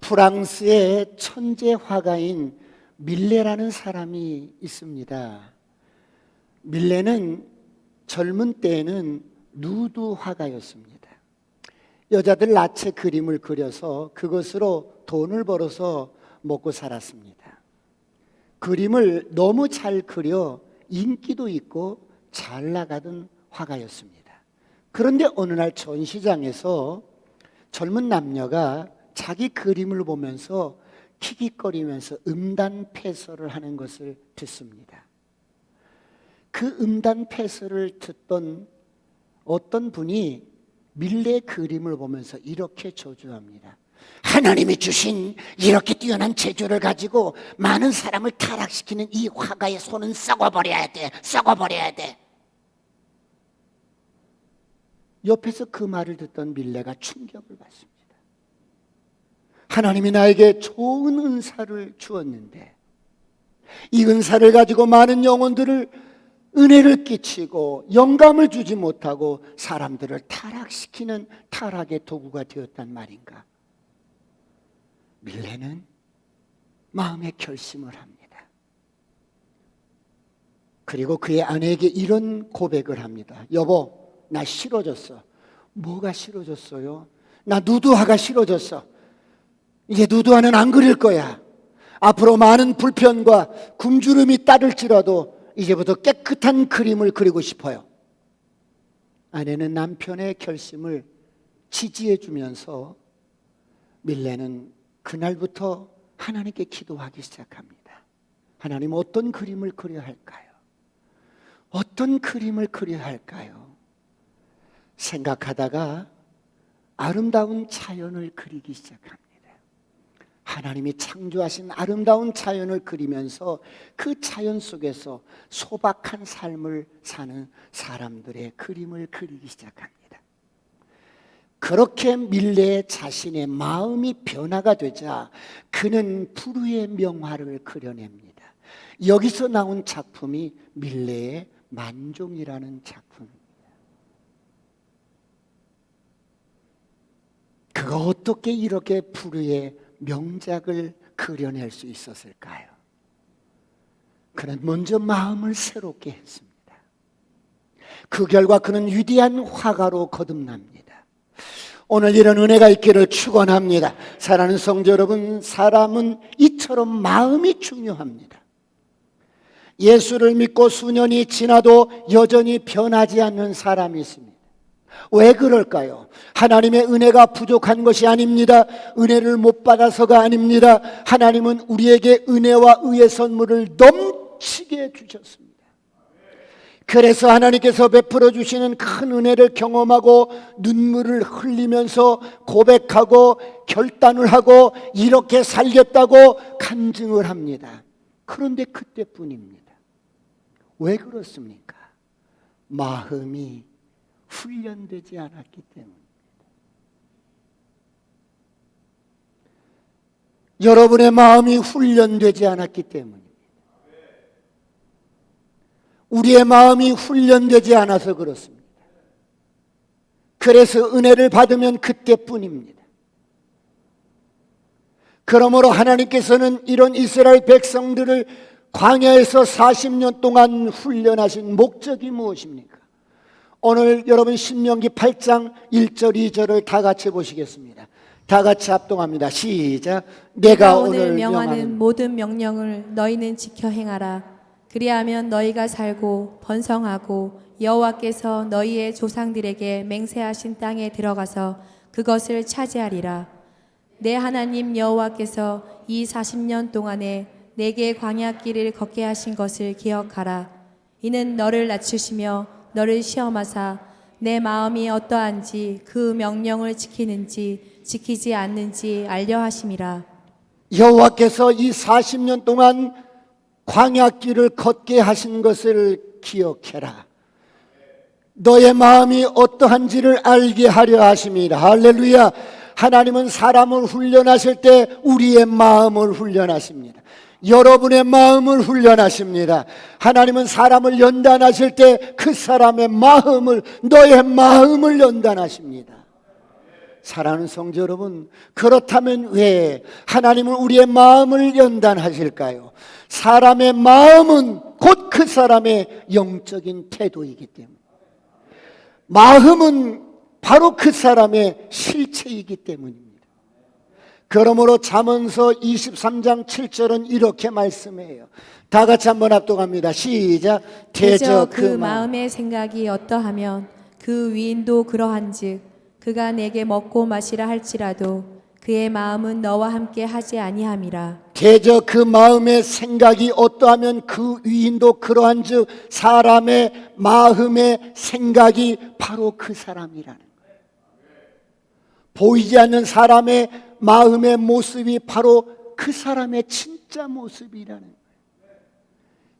프랑스의 천재 화가인 밀레라는 사람이 있습니다. 밀레는 젊은 때에는 누드 화가였습니다. 여자들 나체 그림을 그려서 그것으로 돈을 벌어서 먹고 살았습니다. 그림을 너무 잘 그려 인기도 있고 잘 나가던 화가였습니다. 그런데 어느 날 전시장에서 젊은 남녀가 자기 그림을 보면서 킥킥거리면서 음단패설을 하는 것을 듣습니다. 그 음단패설을 듣던 어떤 분이 밀레의 그림을 보면서 이렇게 저주합니다. 하나님이 주신 이렇게 뛰어난 재주를 가지고 많은 사람을 타락시키는 이 화가의 손은 썩어버려야 돼. 썩어버려야 돼. 옆에서 그 말을 듣던 밀레가 충격을 받습니다. 하나님이 나에게 좋은 은사를 주었는데 이 은사를 가지고 많은 영혼들을 은혜를 끼치고 영감을 주지 못하고 사람들을 타락시키는 타락의 도구가 되었단 말인가? 밀레는 마음의 결심을 합니다. 그리고 그의 아내에게 이런 고백을 합니다. 여보, 나 싫어졌어. 뭐가 싫어졌어요? 나 누드화가 싫어졌어. 이제 누드화는 안 그릴 거야. 앞으로 많은 불편과 굶주림이 따를지라도 이제부터 깨끗한 그림을 그리고 싶어요. 아내는 남편의 결심을 지지해 주면서 밀레는 그날부터 하나님께 기도하기 시작합니다. 하나님, 어떤 그림을 그려야 할까요? 어떤 그림을 그려야 할까요? 생각하다가 아름다운 자연을 그리기 시작합니다. 하나님이 창조하신 아름다운 자연을 그리면서 그 자연 속에서 소박한 삶을 사는 사람들의 그림을 그리기 시작합니다. 그렇게 밀레 자신의 마음이 변화가 되자 그는 불후의 명화를 그려냅니다. 여기서 나온 작품이 밀레의 만종이라는 작품입니다. 그가 어떻게 이렇게 불후의 명작을 그려낼 수 있었을까요? 그는 먼저 마음을 새롭게 했습니다. 그 결과 그는 위대한 화가로 거듭납니다. 오늘 이런 은혜가 있기를 축원합니다. 사랑하는 성도 여러분, 사람은 이처럼 마음이 중요합니다. 예수를 믿고 수년이 지나도 여전히 변하지 않는 사람이 있습니다. 왜 그럴까요? 하나님의 은혜가 부족한 것이 아닙니다. 은혜를 못 받아서가 아닙니다. 하나님은 우리에게 은혜와 의의 선물을 넘치게 주셨습니다. 그래서 하나님께서 베풀어 주시는 큰 은혜를 경험하고 눈물을 흘리면서 고백하고 결단을 하고 이렇게 살겠다고 간증을 합니다. 그런데 그때뿐입니다. 왜 그렇습니까? 마음이 훈련되지 않았기 때문입니다. 여러분의 마음이 훈련되지 않았기 때문입니다. 우리의 마음이 훈련되지 않아서 그렇습니다. 그래서 은혜를 받으면 그때뿐입니다. 그러므로 하나님께서는 이런 이스라엘 백성들을 광야에서 40년 동안 훈련하신 목적이 무엇입니까? 오늘 여러분 신명기 8장 1절 2절을 다 같이 보시겠습니다. 다 같이 합동합니다. 시작. 내가 오늘 명하는 모든 명령을 너희는 지켜 행하라. 그리하면 너희가 살고 번성하고 여호와께서 너희의 조상들에게 맹세하신 땅에 들어가서 그것을 차지하리라. 내 하나님 여호와께서 이 40년 동안에 내게 광야길을 걷게 하신 것을 기억하라. 이는 너를 낮추시며 너를 시험하사 내 마음이 어떠한지 그 명령을 지키는지 지키지 않는지 알려 하심이라. 여호와께서 이 40년 동안 광야길을 걷게 하신 것을 기억해라. 너의 마음이 어떠한지를 알게 하려 하심이라. 할렐루야. 하나님은 사람을 훈련하실 때 우리의 마음을 훈련하십니다. 여러분의 마음을 훈련하십니다. 하나님은 사람을 연단하실 때 그 사람의 마음을, 너의 마음을 연단하십니다. 사랑하는 성도 여러분, 그렇다면 왜 하나님은 우리의 마음을 연단하실까요? 사람의 마음은 곧 그 사람의 영적인 태도이기 때문에, 마음은 바로 그 사람의 실체이기 때문입니다. 그러므로 잠언서 23장 7절은 이렇게 말씀해요. 다 같이 한번 합독합니다. 시작. 대저 그 마음의 생각이 어떠하면 그 위인도 그러한즉 그가 내게 먹고 마시라 할지라도 그의 마음은 너와 함께 하지 아니함이라. 대저 그 마음의 생각이 어떠하면 그 위인도 그러한즉 사람의 마음의 생각이 바로 그 사람이라는 거예요. 보이지 않는 사람의 마음의 모습이 바로 그 사람의 진짜 모습이라는 거예요.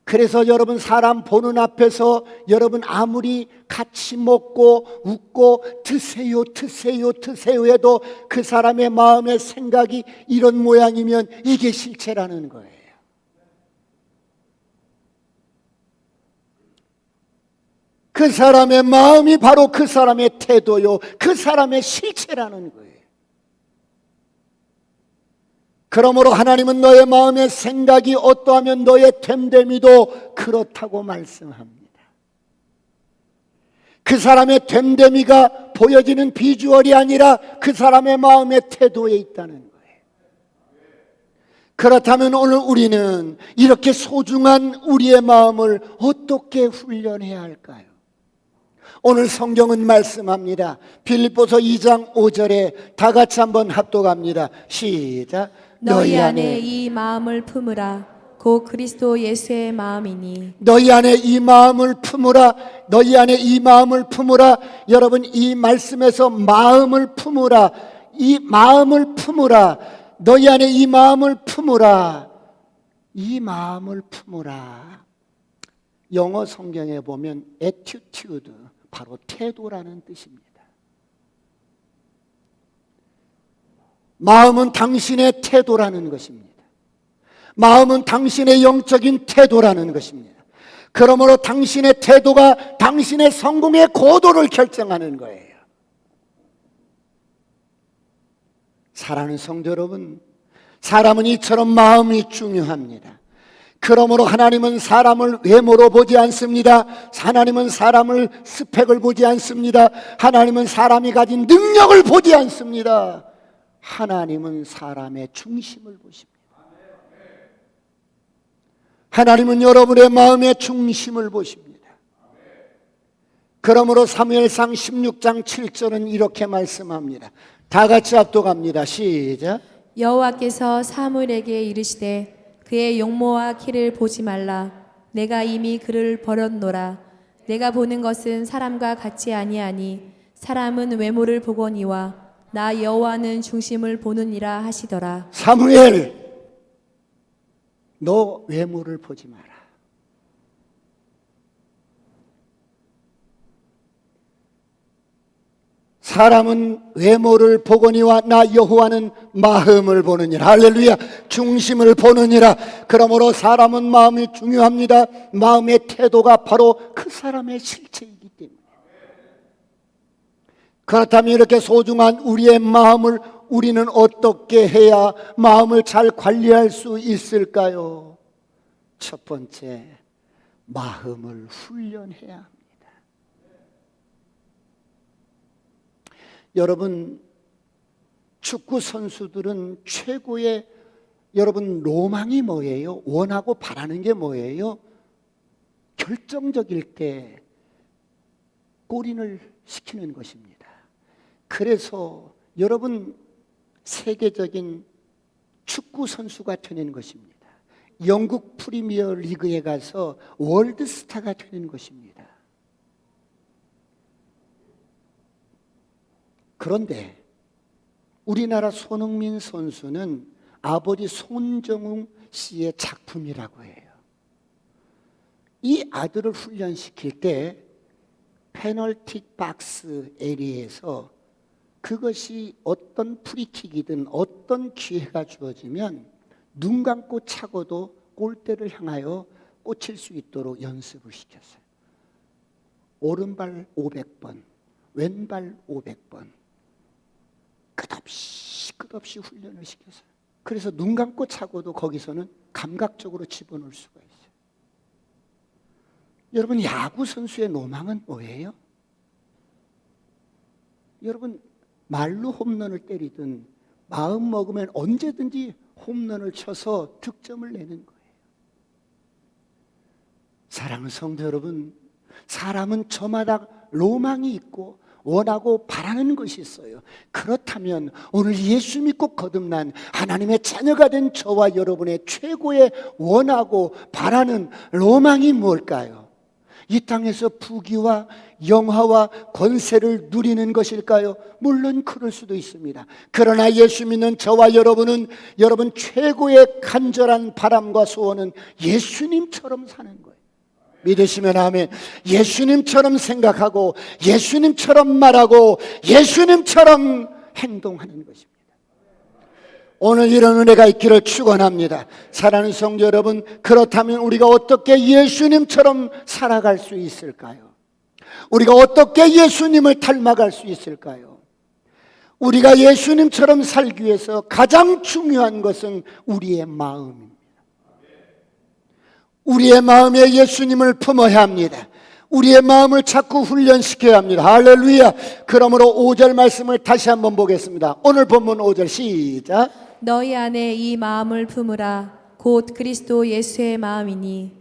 그래서 여러분, 사람 보는 앞에서 여러분 아무리 같이 먹고 웃고 드세요 드세요 드세요 해도 그 사람의 마음의 생각이 이런 모양이면 이게 실체라는 거예요. 그 사람의 마음이 바로 그 사람의 태도요, 그 사람의 실체라는 거예요. 그러므로 하나님은 너의 마음의 생각이 어떠하면 너의 됨됨이도 그렇다고 말씀합니다. 그 사람의 됨됨이가 보여지는 비주얼이 아니라 그 사람의 마음의 태도에 있다는 거예요. 그렇다면 오늘 우리는 이렇게 소중한 우리의 마음을 어떻게 훈련해야 할까요? 오늘 성경은 말씀합니다. 빌립보서 2장 5절에 다 같이 한번 합독합니다. 시작. 너희 안에 이 마음을 품으라. 곧 그리스도 예수의 마음이니. 너희 안에 이 마음을 품으라. 너희 안에 이 마음을 품으라. 여러분, 이 말씀에서 마음을 품으라, 이 마음을 품으라, 너희 안에 이 마음을 품으라, 이 마음을 품으라. 영어 성경에 보면 attitude, 바로 태도라는 뜻입니다. 마음은 당신의 태도라는 것입니다. 마음은 당신의 영적인 태도라는 것입니다. 그러므로 당신의 태도가 당신의 성공의 고도를 결정하는 거예요. 사랑하는 성도 여러분, 사람은 이처럼 마음이 중요합니다. 그러므로 하나님은 사람을 외모로 보지 않습니다. 하나님은 사람을 스펙을 보지 않습니다. 하나님은 사람이 가진 능력을 보지 않습니다. 하나님은 사람의 중심을 보십니다. 하나님은 여러분의 마음의 중심을 보십니다. 그러므로 사무엘상 16장 7절은 이렇게 말씀합니다. 다 같이 합독합니다. 시작. 여호와께서 사무엘에게 이르시되 그의 용모와 키를 보지 말라. 내가 이미 그를 버렸노라. 내가 보는 것은 사람과 같지 아니하니 사람은 외모를 보거니와 나 여호와는 중심을 보느니라 하시더라. 사무엘, 너 외모를 보지 마라. 사람은 외모를 보거니와 나 여호와는 마음을 보느니라. 할렐루야. 중심을 보느니라. 그러므로 사람은 마음이 중요합니다. 마음의 태도가 바로 그 사람의 실체이기 때문에. 그렇다면 이렇게 소중한 우리의 마음을 우리는 어떻게 해야 마음을 잘 관리할 수 있을까요? 첫 번째, 마음을 훈련해야 합니다. 여러분, 축구 선수들은 최고의 여러분 로망이 뭐예요? 원하고 바라는 게 뭐예요? 결정적일 때 골인을 시키는 것입니다. 그래서 여러분, 세계적인 축구 선수가 되는 것입니다. 영국 프리미어 리그에 가서 월드스타가 되는 것입니다. 그런데 우리나라 손흥민 선수는 아버지 손정웅 씨의 작품이라고 해요. 이 아들을 훈련시킬 때 페널티 박스 에리에서 그것이 어떤 프리킥이든 어떤 기회가 주어지면 눈 감고 차고도 골대를 향하여 꽂힐 수 있도록 연습을 시켰어요. 오른발 500번, 왼발 500번. 끝없이 훈련을 시켜서, 그래서 눈 감고 차고도 거기서는 감각적으로 집어넣을 수가 있어요. 여러분, 야구 선수의 로망은 뭐예요? 여러분, 말로 홈런을 때리든 마음 먹으면 언제든지 홈런을 쳐서 득점을 내는 거예요. 사랑하는 성도 여러분, 사람은 저마다 로망이 있고 원하고 바라는 것이 있어요. 그렇다면 오늘 예수 믿고 거듭난 하나님의 자녀가 된 저와 여러분의 최고의 원하고 바라는 로망이 뭘까요? 이 땅에서 부귀와 영화와 권세를 누리는 것일까요? 물론 그럴 수도 있습니다. 그러나 예수 믿는 저와 여러분은 여러분 최고의 간절한 바람과 소원은 예수님처럼 사는 거예요. 믿으시면 아멘. 예수님처럼 생각하고 예수님처럼 말하고 예수님처럼 행동하는 것입니다. 오늘 이런 은혜가 있기를 축원합니다. 사랑하는 성도 여러분, 그렇다면 우리가 어떻게 예수님처럼 살아갈 수 있을까요? 우리가 어떻게 예수님을 닮아갈 수 있을까요? 우리가 예수님처럼 살기 위해서 가장 중요한 것은 우리의 마음입니다. 우리의 마음에 예수님을 품어야 합니다. 우리의 마음을 자꾸 훈련시켜야 합니다. 할렐루야. 그러므로 5절 말씀을 다시 한번 보겠습니다. 오늘 본문 5절 시작. 너희 안에 이 마음을 품으라. 곧 그리스도 예수의 마음이니.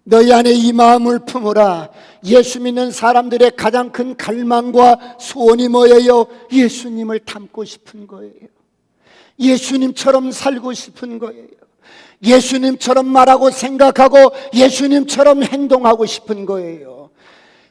너희 안에 이 마음을 품으라. 예수 믿는 사람들의 가장 큰 갈망과 소원이 뭐예요? 예수님을 닮고 싶은 거예요. 예수님처럼 살고 싶은 거예요. 예수님처럼 말하고 생각하고 예수님처럼 행동하고 싶은 거예요.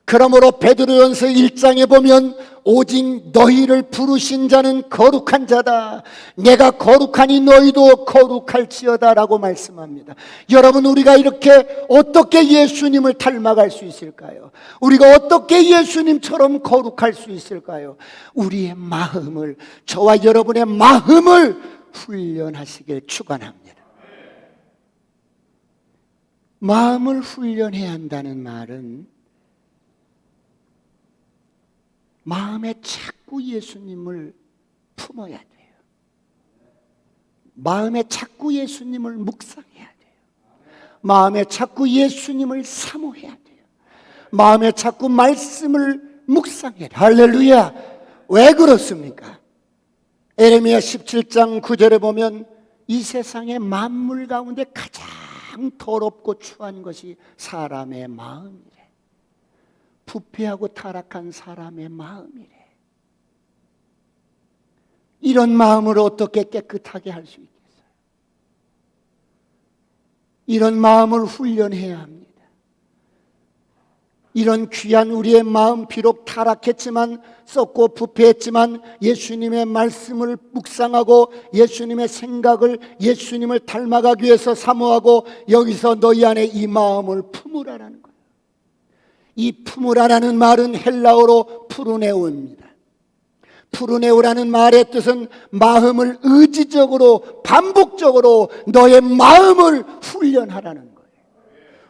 그러므로 베드로전서 1장에 보면 오직 너희를 부르신 자는 거룩한 자다. 내가 거룩하니 너희도 거룩할지어다 라고 말씀합니다. 여러분, 우리가 이렇게 어떻게 예수님을 닮아갈 수 있을까요? 우리가 어떻게 예수님처럼 거룩할 수 있을까요? 우리의 마음을, 저와 여러분의 마음을 훈련하시길 축원합니다. 마음을 훈련해야 한다는 말은 마음에 자꾸 예수님을 품어야 돼요. 마음에 자꾸 예수님을 묵상해야 돼요. 마음에 자꾸 예수님을 사모해야 돼요. 마음에 자꾸 말씀을 묵상해야 돼요. 할렐루야. 왜 그렇습니까? 에레미야 17장 9절에 보면 이 세상의 만물 가운데 가장 더럽고 추한 것이 사람의 마음이래. 부패하고 타락한 사람의 마음이래. 이런 마음을 어떻게 깨끗하게 할 수 있겠어요? 이런 마음을 훈련해야 합니다. 이런 귀한 우리의 마음, 비록 타락했지만, 썩고 부패했지만 예수님의 말씀을 묵상하고 예수님의 생각을, 예수님을 닮아가기 위해서 사모하고, 여기서 너희 안에 이 마음을 품으라라는 거예요. 이 품으라라는 말은 헬라어로 프루네오입니다. 프루네오라는 말의 뜻은 마음을 의지적으로 반복적으로 너의 마음을 훈련하라는 거예요.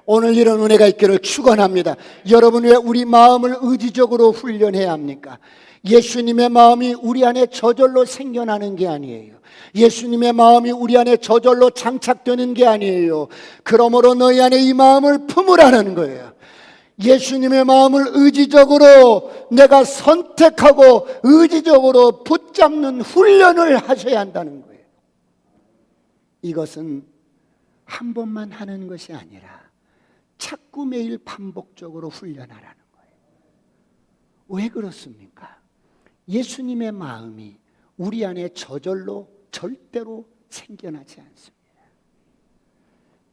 오늘 이런 은혜가 있기를 축원합니다. 여러분, 왜 우리 마음을 의지적으로 훈련해야 합니까? 예수님의 마음이 우리 안에 저절로 생겨나는 게 아니에요. 예수님의 마음이 우리 안에 저절로 장착되는 게 아니에요. 그러므로 너희 안에 이 마음을 품으라는 거예요. 예수님의 마음을 의지적으로 내가 선택하고 의지적으로 붙잡는 훈련을 하셔야 한다는 거예요. 이것은 한 번만 하는 것이 아니라 자꾸 매일 반복적으로 훈련하라는 거예요. 왜 그렇습니까? 예수님의 마음이 우리 안에 저절로 절대로 생겨나지 않습니다.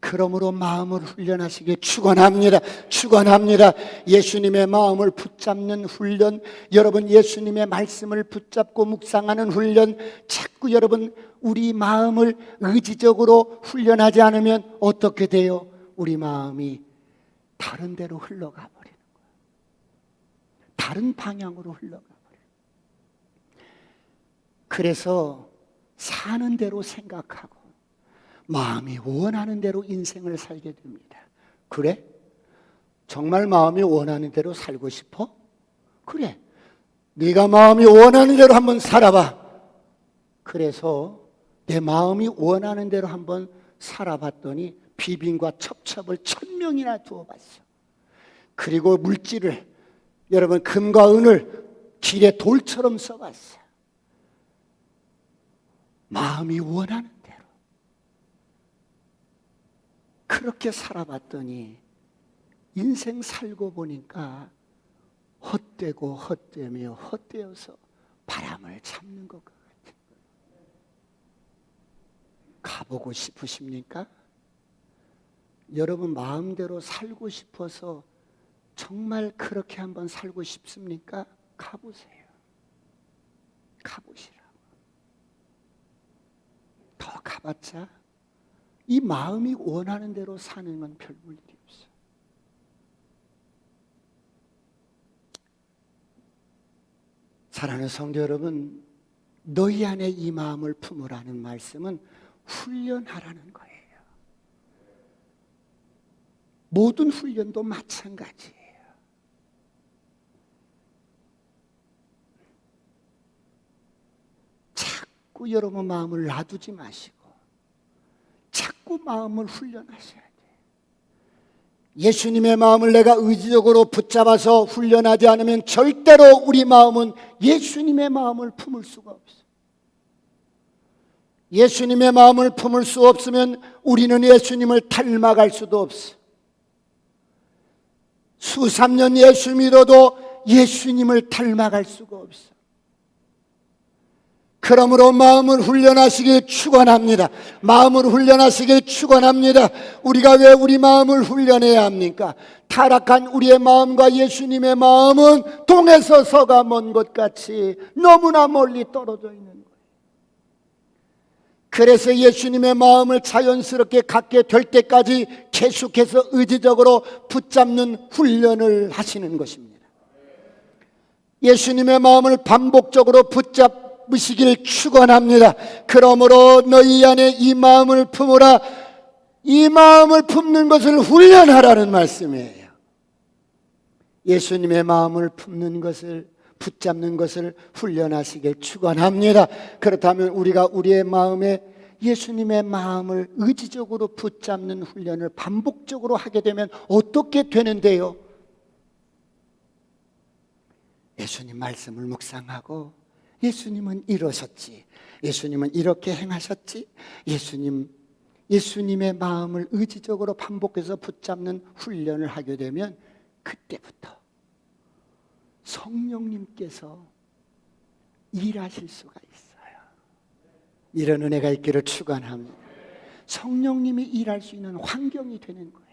그러므로 마음을 훈련하시길 축원합니다. 축원합니다. 예수님의 마음을 붙잡는 훈련, 여러분 예수님의 말씀을 붙잡고 묵상하는 훈련, 자꾸 여러분 우리 마음을 의지적으로 훈련하지 않으면 어떻게 돼요? 우리 마음이 다른 데로 흘러가 버리는 거예요. 다른 방향으로 흘러가 버려요. 그래서 사는 대로 생각하고 마음이 원하는 대로 인생을 살게 됩니다. 그래? 정말 마음이 원하는 대로 살고 싶어? 그래. 네가 마음이 원하는 대로 한번 살아봐. 그래서 내 마음이 원하는 대로 한번 살아봤더니 비빈과 첩첩을 1000명이나 두어봤어. 그리고 물질을, 여러분, 금과 은을 길에 돌처럼 써봤어. 마음이 원하는 대로 그렇게 살아봤더니 인생 살고 보니까 헛되고 헛되며 헛되어서 바람을 잡는 것 같아요. 가보고 싶으십니까? 여러분 마음대로 살고 싶어서 정말 그렇게 한번 살고 싶습니까? 가보세요. 가보시라고. 더 가봤자 이 마음이 원하는 대로 사는 건 별 볼 일이 없어. 사랑하는 성도 여러분, 너희 안에 이 마음을 품으라는 말씀은 훈련하라는 거예요. 모든 훈련도 마찬가지예요. 자꾸 여러분 마음을 놔두지 마시고 자꾸 마음을 훈련하셔야 돼요. 예수님의 마음을 내가 의지적으로 붙잡아서 훈련하지 않으면 절대로 우리 마음은 예수님의 마음을 품을 수가 없어요. 예수님의 마음을 품을 수 없으면 우리는 예수님을 닮아갈 수도 없어요. 수삼 년 예수 믿어도 예수님을 닮아갈 수가 없어요. 그러므로 마음을 훈련하시길 축원합니다. 마음을 훈련하시길 축원합니다. 우리가 왜 우리 마음을 훈련해야 합니까? 타락한 우리의 마음과 예수님의 마음은 동에서 서가 먼 것 같이 너무나 멀리 떨어져 있는 거예요. 그래서 예수님의 마음을 자연스럽게 갖게 될 때까지 계속해서 의지적으로 붙잡는 훈련을 하시는 것입니다. 예수님의 마음을 반복적으로 붙잡으시길 축원합니다. 그러므로 너희 안에 이 마음을 품으라. 이 마음을 품는 것을 훈련하라는 말씀이에요. 예수님의 마음을 품는 것을, 붙잡는 것을 훈련하시길 축원합니다. 그렇다면 우리가 우리의 마음에 예수님의 마음을 의지적으로 붙잡는 훈련을 반복적으로 하게 되면 어떻게 되는데요? 예수님 말씀을 묵상하고 예수님은 이러셨지, 예수님은 이렇게 행하셨지, 예수님의 마음을 의지적으로 반복해서 붙잡는 훈련을 하게 되면 그때부터 성령님께서 일하실 수가 있어요. 이런 은혜가 있기를 축원합니다. 성령님이 일할 수 있는 환경이 되는 거예요.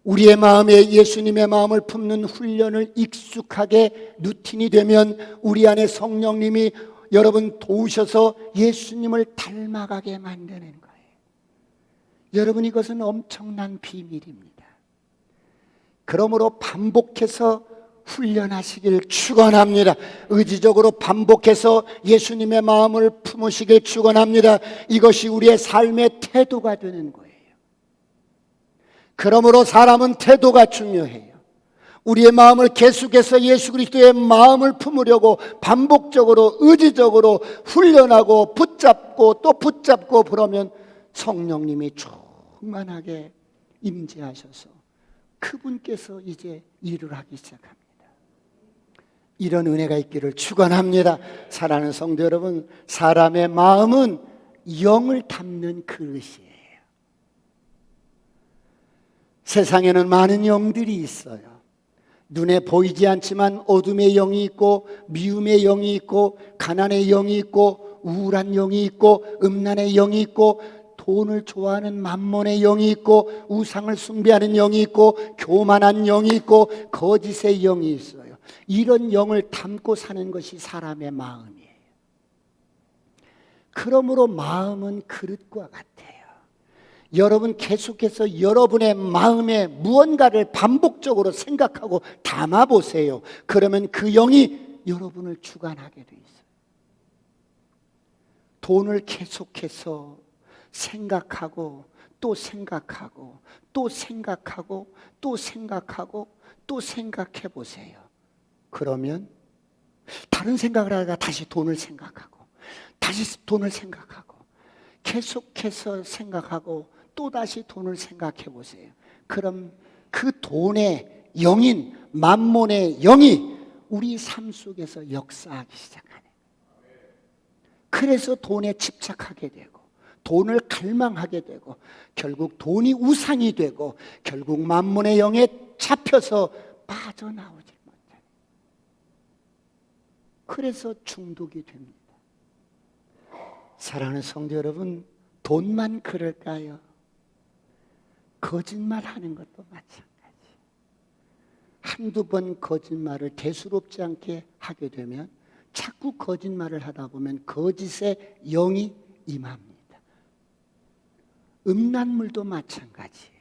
우리의 마음에 예수님의 마음을 품는 훈련을 익숙하게 루틴이 되면 우리 안에 성령님이 여러분 도우셔서 예수님을 닮아가게 만드는 거예요. 여러분, 이것은 엄청난 비밀입니다. 그러므로 반복해서 훈련하시길 축원합니다. 의지적으로 반복해서 예수님의 마음을 품으시길 축원합니다. 이것이 우리의 삶의 태도가 되는 거예요. 그러므로 사람은 태도가 중요해요. 우리의 마음을 계속해서 예수 그리스도의 마음을 품으려고 반복적으로 의지적으로 훈련하고 붙잡고 또 붙잡고 그러면 성령님이 충만하게 임재하셔서 그분께서 이제 일을 하기 시작합니다. 이런 은혜가 있기를 축원합니다. 사랑하는 성도 여러분, 사람의 마음은 영을 담는 그릇이에요. 세상에는 많은 영들이 있어요. 눈에 보이지 않지만 어둠의 영이 있고 미움의 영이 있고 가난의 영이 있고 우울한 영이 있고 음란의 영이 있고 돈을 좋아하는 만몬의 영이 있고 우상을 숭배하는 영이 있고 교만한 영이 있고 거짓의 영이 있어요. 이런 영을 담고 사는 것이 사람의 마음이에요. 그러므로 마음은 그릇과 같아요. 여러분 계속해서 여러분의 마음에 무언가를 반복적으로 생각하고 담아보세요. 그러면 그 영이 여러분을 주관하게 돼 있어요. 돈을 계속해서 생각하고 또 생각하고 또 생각하고 또 생각하고 또 생각해 보세요. 그러면 다른 생각을 하다가 다시 돈을 생각하고 다시 돈을 생각하고 계속해서 생각하고 또다시 돈을 생각해 보세요. 그럼 그 돈의 영인 만몬의 영이 우리 삶 속에서 역사하기 시작하네. 그래서 돈에 집착하게 되고 돈을 갈망하게 되고 결국 돈이 우상이 되고 결국 만몬의 영에 잡혀서 빠져나오지 못해. 그래서 중독이 됩니다. 사랑하는 성도 여러분, 돈만 그럴까요? 거짓말하는 것도 마찬가지. 한두 번 거짓말을 대수롭지 않게 하게 되면 자꾸 거짓말을 하다 보면 거짓의 영이 임합니다. 음란물도 마찬가지예요.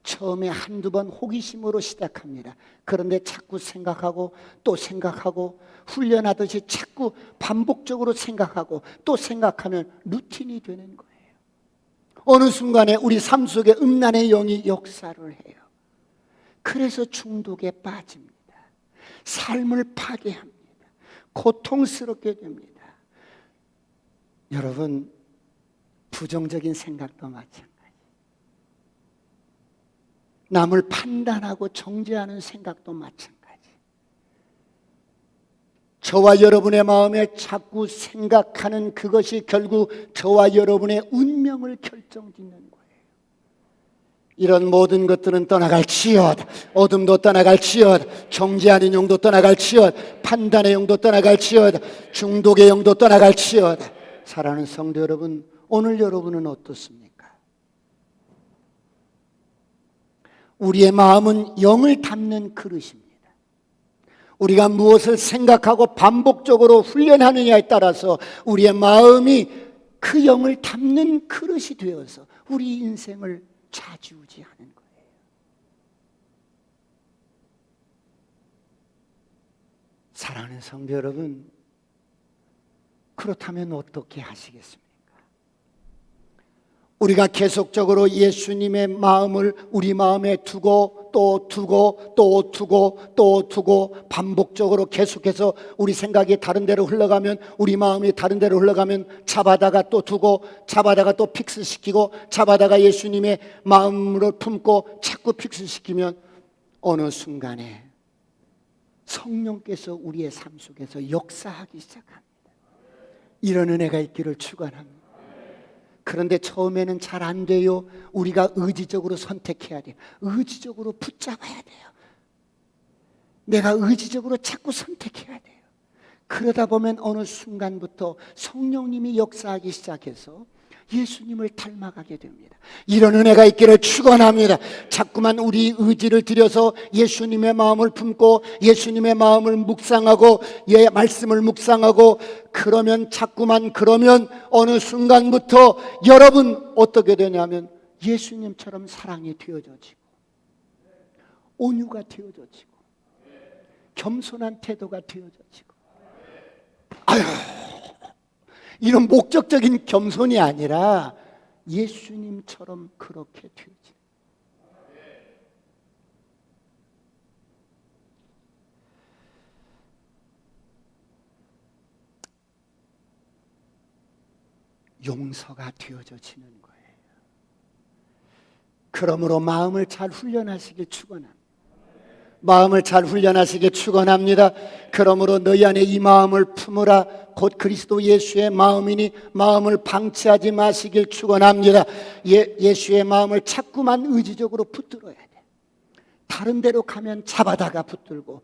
처음에 한두 번 호기심으로 시작합니다. 그런데 자꾸 생각하고 또 생각하고 훈련하듯이 자꾸 반복적으로 생각하고 또 생각하면 루틴이 되는 거예요. 어느 순간에 우리 삶 속에 음란의 영이 역사를 해요. 그래서 중독에 빠집니다. 삶을 파괴합니다. 고통스럽게 됩니다. 여러분, 부정적인 생각도 마찬가지. 남을 판단하고 정죄하는 생각도 마찬가지. 저와 여러분의 마음에 자꾸 생각하는 그것이 결국 저와 여러분의 운명을 결정짓는 거예요. 이런 모든 것들은 떠나갈지어다. 어둠도 떠나갈지어다. 정죄하는 영도 떠나갈지어다. 판단의 영도 떠나갈지어다. 중독의 영도 떠나갈지어다. 사랑하는 성도 여러분, 오늘 여러분은 어떻습니까? 우리의 마음은 영을 담는 그릇입니다. 우리가 무엇을 생각하고 반복적으로 훈련하느냐에 따라서 우리의 마음이 그 영을 담는 그릇이 되어서 우리 인생을 좌지우지하는 거예요. 사랑하는 성도 여러분, 그렇다면 어떻게 하시겠습니까? 우리가 계속적으로 예수님의 마음을 우리 마음에 두고 또 두고 또 두고 또 두고 반복적으로 계속해서 우리 생각이 다른 데로 흘러가면 우리 마음이 다른 데로 흘러가면 잡아다가 또 두고 잡아다가 또 픽스시키고 잡아다가 예수님의 마음으로 품고 자꾸 픽스시키면 어느 순간에 성령께서 우리의 삶 속에서 역사하기 시작합니다. 이런 은혜가 있기를 축원합니다. 그런데 처음에는 잘 안 돼요. 우리가 의지적으로 선택해야 돼요. 의지적으로 붙잡아야 돼요. 내가 의지적으로 자꾸 선택해야 돼요. 그러다 보면 어느 순간부터 성령님이 역사하기 시작해서 예수님을 닮아가게 됩니다. 이런 은혜가 있기를 축원합니다. 자꾸만 우리 의지를 들여서 예수님의 마음을 품고 예수님의 마음을 묵상하고 예 말씀을 묵상하고 그러면 자꾸만 그러면 어느 순간부터 여러분 어떻게 되냐면 예수님처럼 사랑이 되어져지고 온유가 되어져지고 겸손한 태도가 되어져지고 아유 이런 목적적인 겸손이 아니라 예수님처럼 그렇게 되지. 용서가 되어져지는 거예요. 그러므로 마음을 잘 훈련하시길 축원합니다. 마음을 잘 훈련하시길 축원합니다. 그러므로 너희 안에 이 마음을 품으라. 곧 그리스도 예수의 마음이니 마음을 방치하지 마시길 축원합니다. 예수의 마음을 자꾸만 의지적으로 붙들어야 돼. 다른 데로 가면 잡아다가 붙들고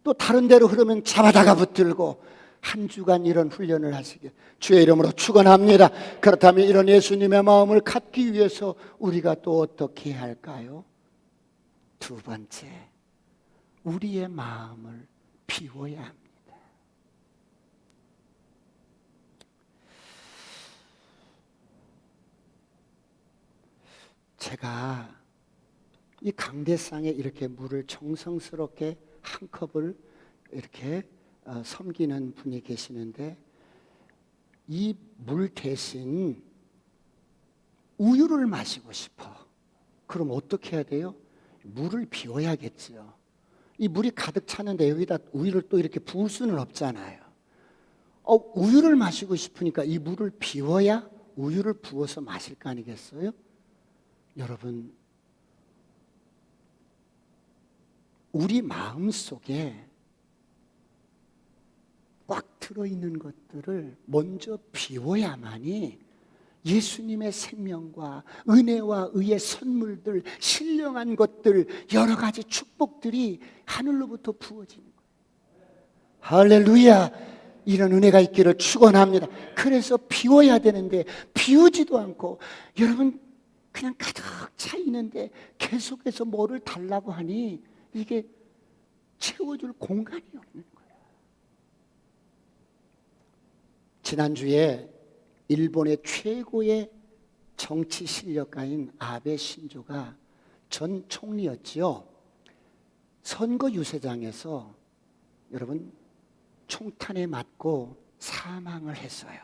또 다른 데로 흐르면 잡아다가 붙들고 한 주간 이런 훈련을 하시길 주의 이름으로 축원합니다. 그렇다면 이런 예수님의 마음을 갖기 위해서 우리가 또 어떻게 해야 할까요? 두 번째, 우리의 마음을 비워야 합니다. 제가 이 강대상에 이렇게 물을 정성스럽게 한 컵을 이렇게 섬기는 분이 계시는데 이 물 대신 우유를 마시고 싶어. 그럼 어떻게 해야 돼요? 물을 비워야겠죠. 이 물이 가득 차는데 여기다 우유를 또 이렇게 부을 수는 없잖아요. 우유를 마시고 싶으니까 이 물을 비워야 우유를 부어서 마실 거 아니겠어요? 여러분, 우리 마음 속에 꽉 들어있는 것들을 먼저 비워야만이 예수님의 생명과 은혜와 의의 선물들, 신령한 것들, 여러 가지 축복들이 하늘로부터 부어지는 거예요. 할렐루야! 이런 은혜가 있기를 축원합니다. 그래서 비워야 되는데 비우지도 않고, 여러분 그냥 가득 차 있는데 계속해서 뭐를 달라고 하니 이게 채워줄 공간이 없는 거예요. 지난주에 일본의 최고의 정치 실력가인 아베 신조가 전 총리였지요. 선거 유세장에서 여러분 총탄에 맞고 사망을 했어요.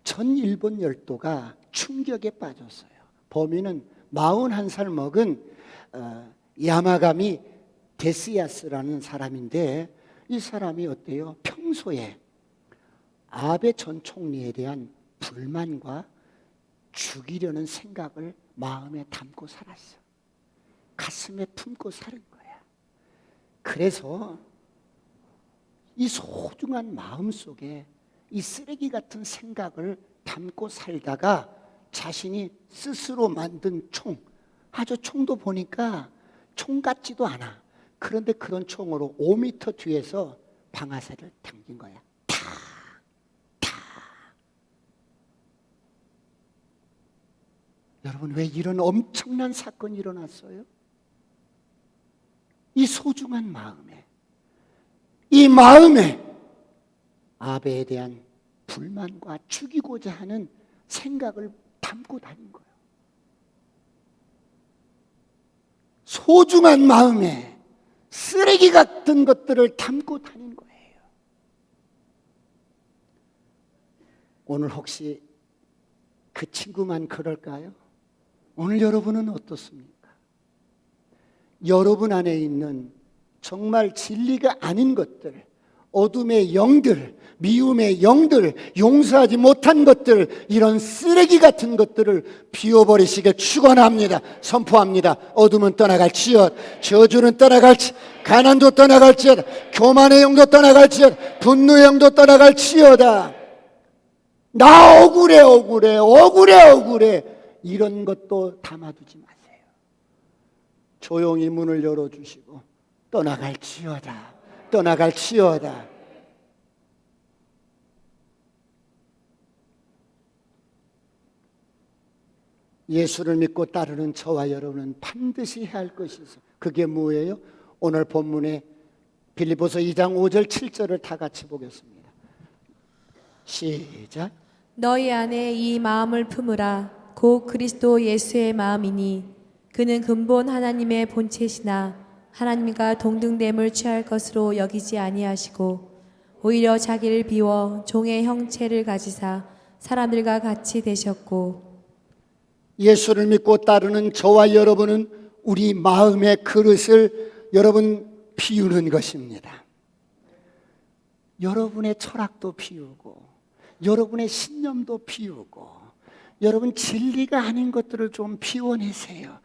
전 일본 열도가 충격에 빠졌어요. 범인은 41살 먹은 야마가미 데스야스라는 사람인데, 이 사람이 어때요? 평소에 아베 전 총리에 대한 불만과 죽이려는 생각을 마음에 담고 살았어. 가슴에 품고 사는 거야. 그래서 이 소중한 마음 속에 이 쓰레기 같은 생각을 담고 살다가 자신이 스스로 만든 총, 아주 총도 보니까 총 같지도 않아. 그런데 그런 총으로 5m 뒤에서 방아쇠를 당긴 거야. 여러분, 왜 이런 엄청난 사건이 일어났어요? 이 소중한 마음에, 이 마음에 아베에 대한 불만과 죽이고자 하는 생각을 담고 다닌 거예요. 소중한 마음에 쓰레기 같은 것들을 담고 다닌 거예요. 오늘 혹시 그 친구만 그럴까요? 오늘 여러분은 어떻습니까? 여러분 안에 있는 정말 진리가 아닌 것들, 어둠의 영들, 미움의 영들, 용서하지 못한 것들, 이런 쓰레기 같은 것들을 비워버리시길 축원합니다. 선포합니다. 어둠은 떠나갈지어다. 저주는 떠나갈지어다. 가난도 떠나갈지어다. 교만의 영도 떠나갈지어다. 분노의 영도 떠나갈지어다. 나 억울해, 억울해, 억울해, 억울해, 이런 것도 담아두지 마세요. 조용히 문을 열어주시고 떠나갈지어다. 떠나갈지어다. 예수를 믿고 따르는 저와 여러분은 반드시 해야 할 것이 있어요. 그게 뭐예요? 오늘 본문에 빌립보서 2장 5절 7절을 다 같이 보겠습니다. 시작. 너희 안에 이 마음을 품으라. 곧 그리스도 예수의 마음이니 그는 근본 하나님의 본체시나 하나님과 동등됨을 취할 것으로 여기지 아니하시고 오히려 자기를 비워 종의 형체를 가지사 사람들과 같이 되셨고. 예수를 믿고 따르는 저와 여러분은 우리 마음의 그릇을 여러분 비우는 것입니다. 여러분의 철학도 비우고 여러분의 신념도 비우고 여러분 진리가 아닌 것들을 좀 비워내세요.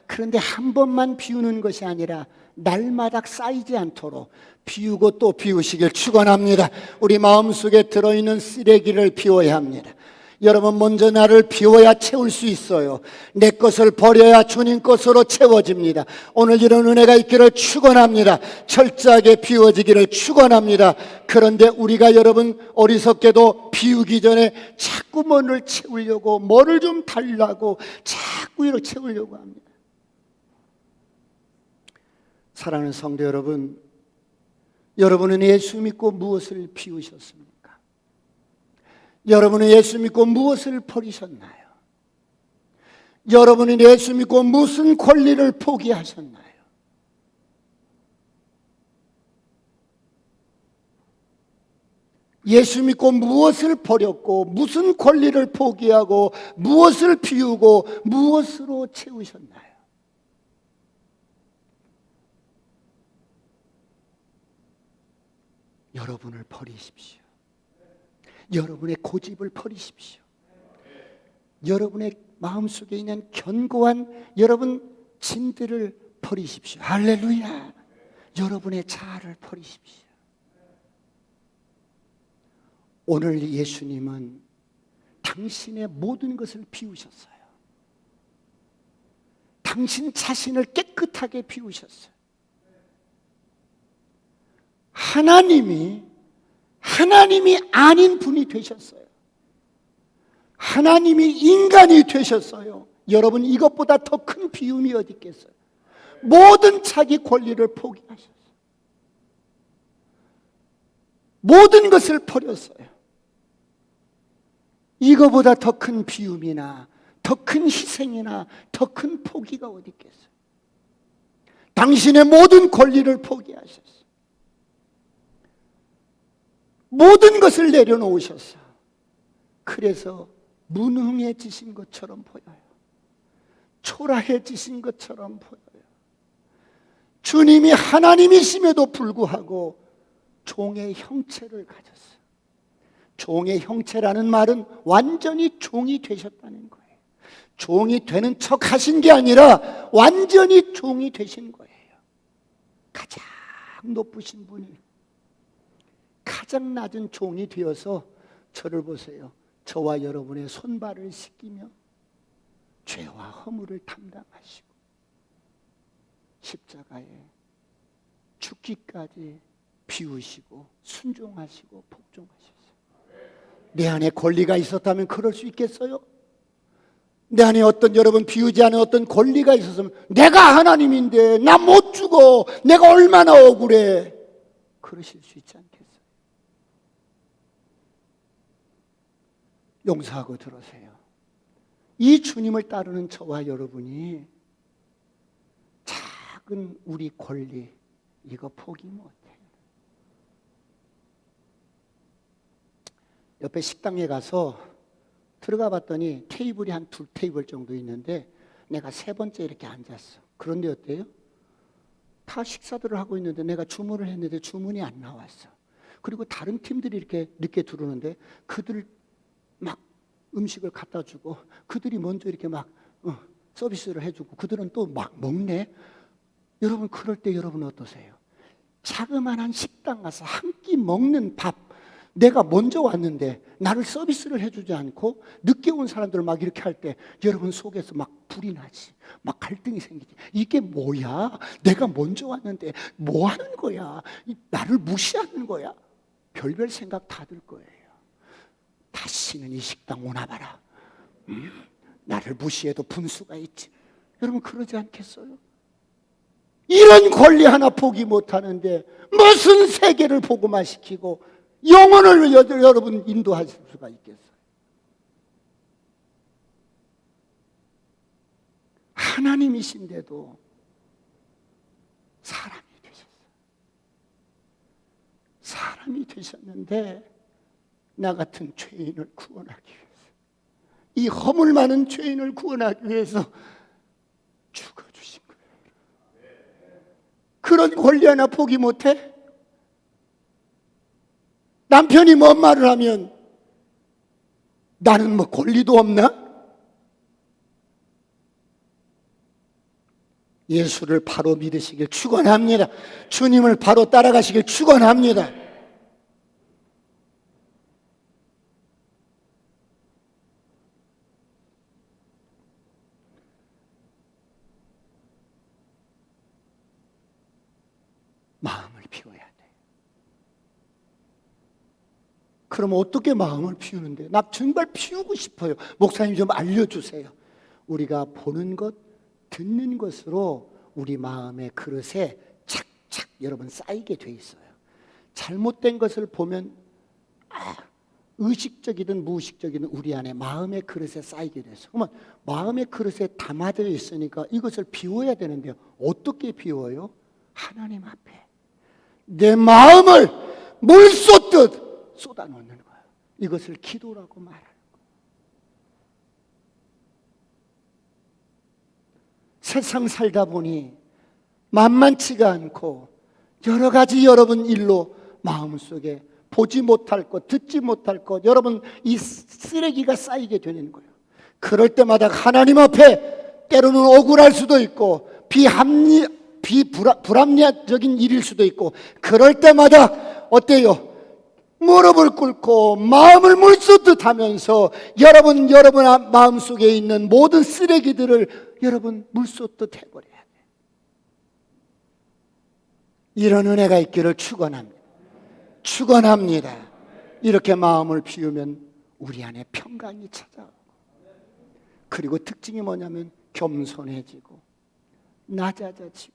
그런데 한 번만 비우는 것이 아니라 날마다 쌓이지 않도록 비우고 또 비우시길 축원합니다. 우리 마음속에 들어있는 쓰레기를 비워야 합니다. 여러분, 먼저 나를 비워야 채울 수 있어요. 내 것을 버려야 주님 것으로 채워집니다. 오늘 이런 은혜가 있기를 축원합니다. 철저하게 비워지기를 축원합니다. 그런데 우리가 여러분 어리석게도 비우기 전에 자꾸 뭐를 채우려고, 뭐를 좀 달라고 자꾸 이렇게 채우려고 합니다. 사랑하는 성도 여러분, 여러분은 예수 믿고 무엇을 비우셨습니까? 여러분은 예수 믿고 무엇을 버리셨나요? 여러분은 예수 믿고 무슨 권리를 포기하셨나요? 예수 믿고 무엇을 버렸고 무슨 권리를 포기하고 무엇을 비우고 무엇으로 채우셨나요? 여러분을 버리십시오. 여러분의 고집을 버리십시오. 여러분의 마음속에 있는 견고한 여러분 진들을 버리십시오. 할렐루야. 여러분의 자아를 버리십시오. 오늘 예수님은 당신의 모든 것을 비우셨어요. 당신 자신을 깨끗하게 비우셨어요. 하나님이 아닌 분이 되셨어요. 하나님이 인간이 되셨어요. 여러분, 이것보다 더 큰 비움이 어디 있겠어요? 모든 자기 권리를 포기하셨어요. 모든 것을 버렸어요. 이거보다 더 큰 비움이나 더 큰 희생이나 더 큰 포기가 어디 있겠어요? 당신의 모든 권리를 포기하셨어요. 모든 것을 내려놓으셨어요. 그래서 무능해지신 것처럼 보여요. 초라해지신 것처럼 보여요. 주님이 하나님이심에도 불구하고 종의 형체를 가졌어요. 종의 형체라는 말은 완전히 종이 되셨다는 거예요. 종이 되는 척 하신 게 아니라 완전히 종이 되신 거예요. 가장 높으신 분이 가장 낮은 종이 되어서 저를 보세요. 저와 여러분의 손발을 씻기며 죄와 허물을 담당하시고 십자가에 죽기까지 비우시고 순종하시고 복종하셨어요. 내 안에 권리가 있었다면 그럴 수 있겠어요? 내 안에 어떤 여러분 비우지 않은 어떤 권리가 있었으면 내가 하나님인데 나 못 죽어, 내가 얼마나 억울해, 그러실 수 있지 않겠어요? 용서하고 들으세요. 이 주님을 따르는 저와 여러분이 작은 우리 권리 이거 포기 못해요. 옆에 식당에 가서 들어가 봤더니 테이블이 한 2테이블 정도 있는데 내가 3번째 이렇게 앉았어. 그런데 어때요? 다 식사들을 하고 있는데 내가 주문을 했는데 주문이 안 나왔어. 그리고 다른 팀들이 이렇게 늦게 들어오는데 그들 막 음식을 갖다 주고 그들이 먼저 이렇게 막 서비스를 해주고 그들은 또 막 먹네. 여러분, 그럴 때 여러분 어떠세요? 자그마한 식당 가서 한 끼 먹는 밥, 내가 먼저 왔는데 나를 서비스를 해주지 않고 늦게 온 사람들 막 이렇게 할 때 여러분 속에서 막 불이 나지, 막 갈등이 생기지. 이게 뭐야? 내가 먼저 왔는데 뭐 하는 거야? 나를 무시하는 거야? 별별 생각 다 들 거예요. 다시는 이 식당 오나 봐라. 나를 무시해도 분수가 있지. 여러분, 그러지 않겠어요? 이런 권리 하나 포기 못하는데 무슨 세계를 복음화 시키고 영혼을 여러분 인도하실 수가 있겠어요? 하나님이신데도 사람이 되셨어요. 사람이 되셨는데 나 같은 죄인을 구원하기 위해서, 이 허물 많은 죄인을 구원하기 위해서 죽어주신 거예요. 그런 권리 하나 포기 못해? 남편이 뭔 말을 하면 나는 뭐 권리도 없나? 예수를 바로 믿으시길 축원합니다. 주님을 바로 따라가시길 축원합니다. 마음을 비워야 돼. 그럼 어떻게 마음을 비우는데? 나 정말 비우고 싶어요. 목사님 좀 알려주세요. 우리가 보는 것, 듣는 것으로 우리 마음의 그릇에 착착 여러분 쌓이게 돼 있어요. 잘못된 것을 보면 의식적이든 무의식적이든 우리 안에 마음의 그릇에 쌓이게 돼서, 그러면 마음의 그릇에 담아져 있으니까 이것을 비워야 되는데요. 어떻게 비워요? 하나님 앞에 내 마음을 물 쏟듯 쏟아놓는 거예요. 이것을 기도라고 말하는 거예요. 세상 살다 보니 만만치가 않고 여러 가지 여러분 일로 마음속에 보지 못할 것, 듣지 못할 것, 여러분 이 쓰레기가 쌓이게 되는 거예요. 그럴 때마다 하나님 앞에 때로는 억울할 수도 있고 불합리적인 일일 수도 있고, 그럴 때마다 어때요? 무릎을 꿇고 마음을 물쏟듯 하면서 여러분 마음속에 있는 모든 쓰레기들을 여러분 물쏟듯 해버려야 돼요. 이런 은혜가 있기를 축원합니다. 이렇게 마음을 비우면 우리 안에 평강이 찾아오고, 그리고 특징이 뭐냐면 겸손해지고 낮아지고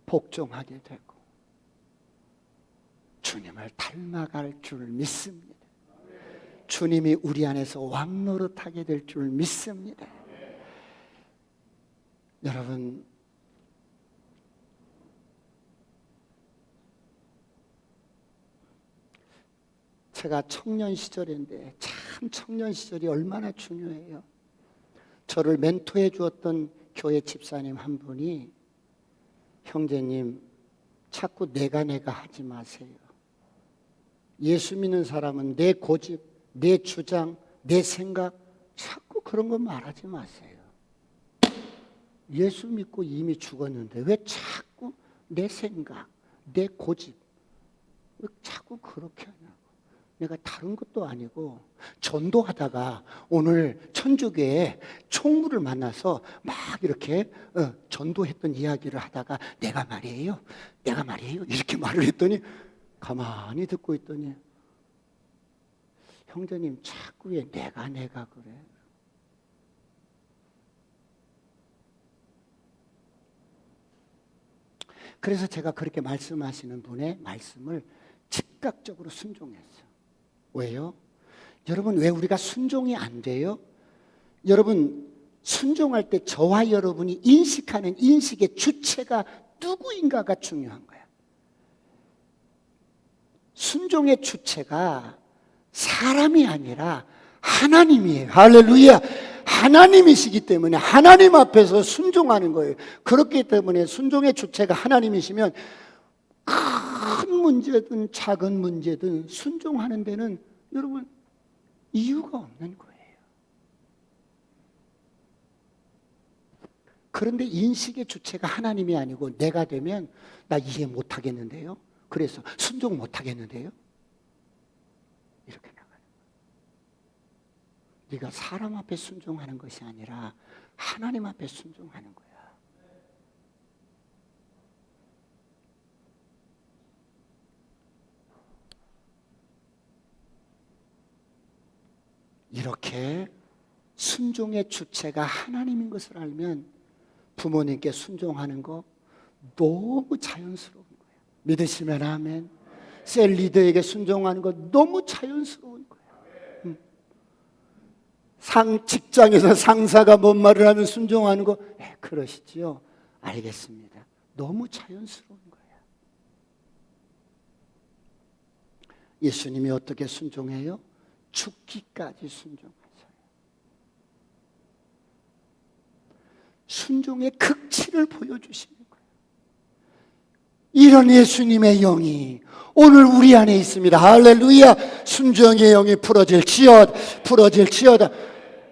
복종하게 되고 주님을 닮아갈 줄 믿습니다. 주님이 우리 안에서 왕노릇하게 될 줄 믿습니다. 여러분, 제가 청년 시절인데 참 청년 시절이 얼마나 중요해요. 저를 멘토해 주었던 교회 집사님 한 분이, 형제님 자꾸 내가 하지 마세요. 예수 믿는 사람은 내 고집, 내 주장, 내 생각 자꾸 그런 거 말하지 마세요. 예수 믿고 이미 죽었는데 왜 자꾸 내 생각, 내 고집 왜 자꾸 그렇게 하냐고. 내가 다른 것도 아니고 전도하다가 오늘 천주교에 총무를 만나서 막 이렇게 전도했던 이야기를 하다가 내가 말이에요 이렇게 말을 했더니 가만히 듣고 있더니, 형제님 자꾸 왜 내가 그래. 그래서 제가 그렇게 말씀하시는 분의 말씀을 즉각적으로 순종했어요. 왜요? 여러분, 왜 우리가 순종이 안 돼요? 여러분, 순종할 때 저와 여러분이 인식하는 인식의 주체가 누구인가가 중요한 거야. 순종의 주체가 사람이 아니라 하나님이에요. 할렐루야. 하나님이시기 때문에 하나님 앞에서 순종하는 거예요. 그렇기 때문에 순종의 주체가 하나님이시면 큰 문제든 작은 문제든 순종하는 데는 여러분 이유가 없는 거예요. 그런데 인식의 주체가 하나님이 아니고 내가 되면 나 이해 못 하겠는데요, 그래서 순종 못 하겠는데요, 이렇게 나가는 거예요. 네가 사람 앞에 순종하는 것이 아니라 하나님 앞에 순종하는 거야. 이렇게 순종의 주체가 하나님인 것을 알면 부모님께 순종하는 거 너무 자연스러운 거예요. 믿으시면 아멘. 셀 리더에게 순종하는 거 너무 자연스러운 거예요. 직장에서 상사가 뭔 말을 하면 순종하는 거, 그러시지요? 알겠습니다. 너무 자연스러운 거예요. 예수님이 어떻게 순종해요? 죽기까지 순종하세요. 순종의 극치를 보여주시는 거예요. 이런 예수님의 영이 오늘 우리 안에 있습니다. 할렐루야. 순종의 영이 풀어질지어다.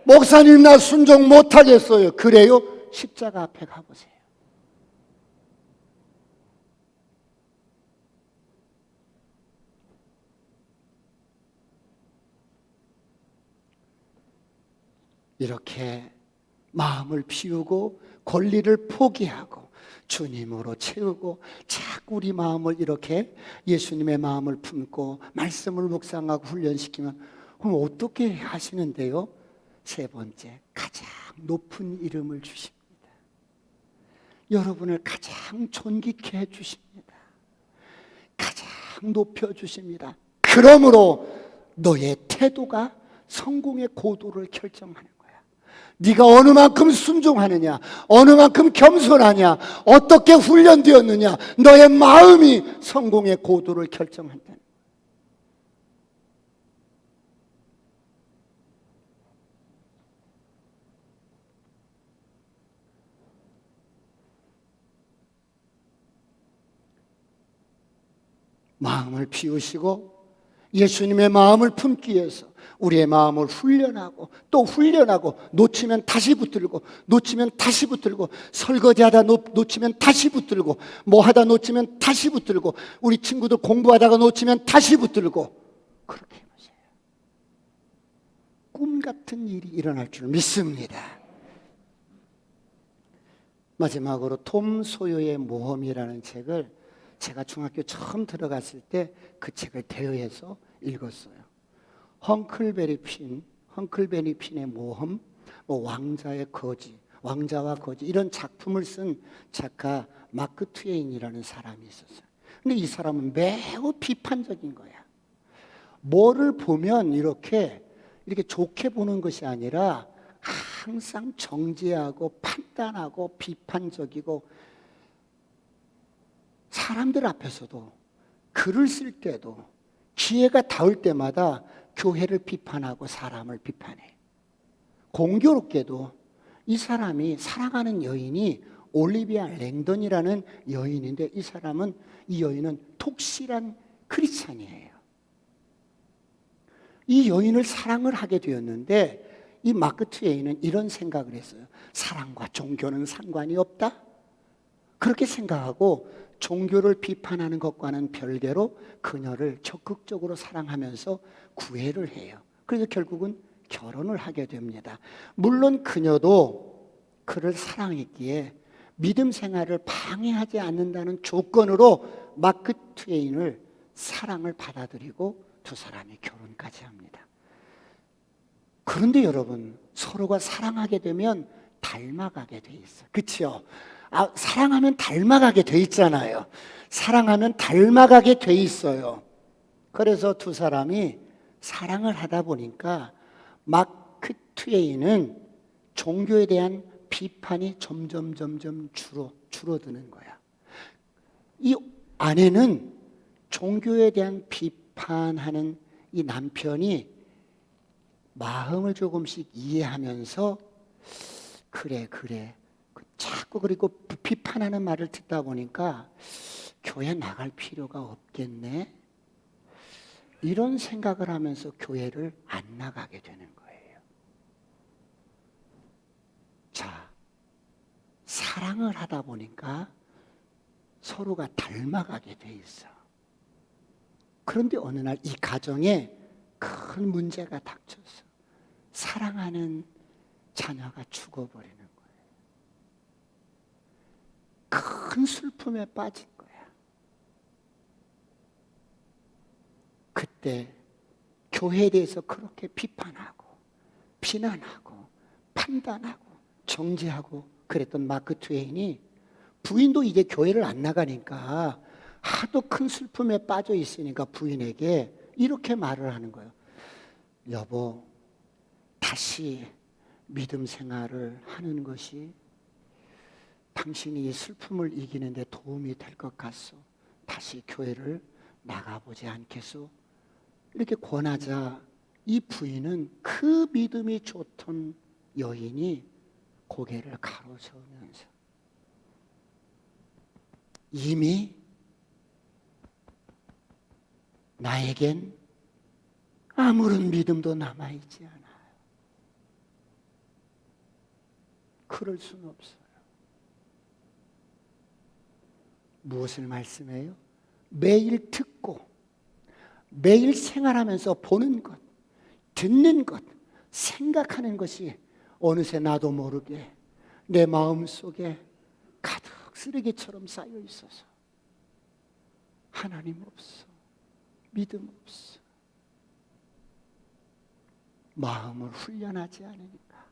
목사님, 나 순종 못하겠어요. 그래요? 십자가 앞에 가보세요. 이렇게 마음을 비우고 권리를 포기하고 주님으로 채우고 자꾸 우리 마음을 이렇게 예수님의 마음을 품고 말씀을 묵상하고 훈련시키면, 그럼 어떻게 하시는데요? 세 번째, 가장 높은 이름을 주십니다. 여러분을 가장 존귀케 해주십니다. 가장 높여주십니다. 그러므로 너의 태도가 성공의 고도를 결정하는 거야. 네가 어느 만큼 순종하느냐, 어느 만큼 겸손하냐, 어떻게 훈련되었느냐, 너의 마음이 성공의 고도를 결정한다. 마음을 비우시고 예수님의 마음을 품기 위해서 우리의 마음을 훈련하고 또 훈련하고, 놓치면 다시 붙들고, 놓치면 다시 붙들고, 설거지하다 놓치면 다시 붙들고, 뭐 하다 놓치면 다시 붙들고, 우리 친구들 공부하다가 놓치면 다시 붙들고, 그렇게 해보세요. 꿈 같은 일이 일어날 줄 믿습니다. 마지막으로 톰 소요의 모험이라는 책을 제가 중학교 처음 들어갔을 때 그 책을 대여해서 읽었어요. 헝클베리 핀의 모험, 왕자의 거지, 왕자와 거지, 이런 작품을 쓴 작가 마크 트웨인이라는 사람이 있었어요. 근데 이 사람은 매우 비판적인 거야. 뭐를 보면 이렇게 좋게 보는 것이 아니라 항상 정죄하고 판단하고 비판적이고, 사람들 앞에서도 글을 쓸 때도 기회가 닿을 때마다 교회를 비판하고 사람을 비판해. 공교롭게도 이 사람이 사랑하는 여인이 올리비아 랭던이라는 여인인데, 이 여인은 독실한 크리스찬이에요. 이 여인을 사랑을 하게 되었는데, 이 마크 트웨인은 이런 생각을 했어요. 사랑과 종교는 상관이 없다? 그렇게 생각하고 종교를 비판하는 것과는 별개로 그녀를 적극적으로 사랑하면서 구애를 해요. 그래서 결국은 결혼을 하게 됩니다. 물론 그녀도 그를 사랑했기에 믿음 생활을 방해하지 않는다는 조건으로 마크 트웨인을 사랑을 받아들이고 두 사람이 결혼까지 합니다. 그런데 여러분, 서로가 사랑하게 되면 닮아가게 돼 있어요. 그렇죠? 사랑하면 닮아가게 돼 있잖아요. 사랑하면 닮아가게 돼 있어요. 그래서 두 사람이 사랑을 하다 보니까 마크 트웨인은 종교에 대한 비판이 점점 줄어드는 거야. 이 아내는 종교에 대한 비판하는 이 남편이 마음을 조금씩 이해하면서 그래 자꾸 그리고 비판하는 말을 듣다 보니까 교회 나갈 필요가 없겠네, 이런 생각을 하면서 교회를 안 나가게 되는 거예요. 자, 사랑을 하다 보니까 서로가 닮아가게 돼 있어. 그런데 어느 날 이 가정에 큰 문제가 닥쳤어. 사랑하는 자녀가 죽어버리는 거예요. 큰 슬픔에 빠진 거야. 그때 교회에 대해서 그렇게 비판하고 비난하고 판단하고 정죄하고 그랬던 마크 트웨인이, 부인도 이제 교회를 안 나가니까 하도 큰 슬픔에 빠져 있으니까 부인에게 이렇게 말을 하는 거예요. 여보, 다시 믿음 생활을 하는 것이 당신이 이 슬픔을 이기는 데 도움이 될 것 같소. 다시 교회를 나가보지 않겠소? 이렇게 권하자 이 부인은 그 믿음이 좋던 여인이 고개를 가로저으면서, 이미 나에겐 아무런 믿음도 남아있지 않아요. 그럴 수는 없어요. 무엇을 말씀해요? 매일 듣고 매일 생활하면서 보는 것, 듣는 것, 생각하는 것이 어느새 나도 모르게 내 마음속에 가득 쓰레기처럼 쌓여 있어서 하나님 없어, 믿음 없어, 마음을 훈련하지 않으니까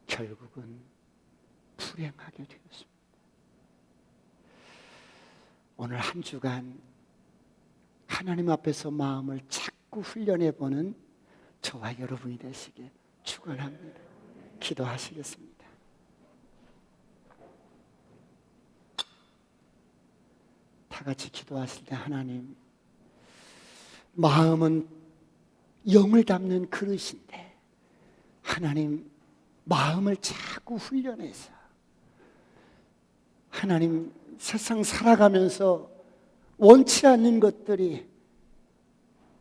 결국은 불행하게 되었습니다. 오늘 한 주간 하나님 앞에서 마음을 자꾸 훈련해보는 저와 여러분이 되시길 축원합니다. 기도하시겠습니다. 다 같이 기도하실 때, 하나님, 마음은 영을 담는 그릇인데 하나님, 마음을 자꾸 훈련해서 하나님, 세상 살아가면서 원치 않는 것들이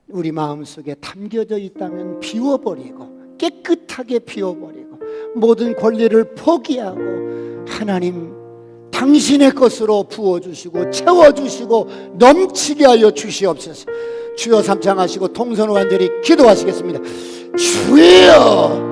우리 마음속에 담겨져 있다면 비워버리고, 깨끗하게 비워버리고, 모든 권리를 포기하고 하나님 당신의 것으로 부어주시고 채워주시고 넘치게 하여 주시옵소서. 주여 삼창하시고 통성을 완전히 기도하시겠습니다. 주여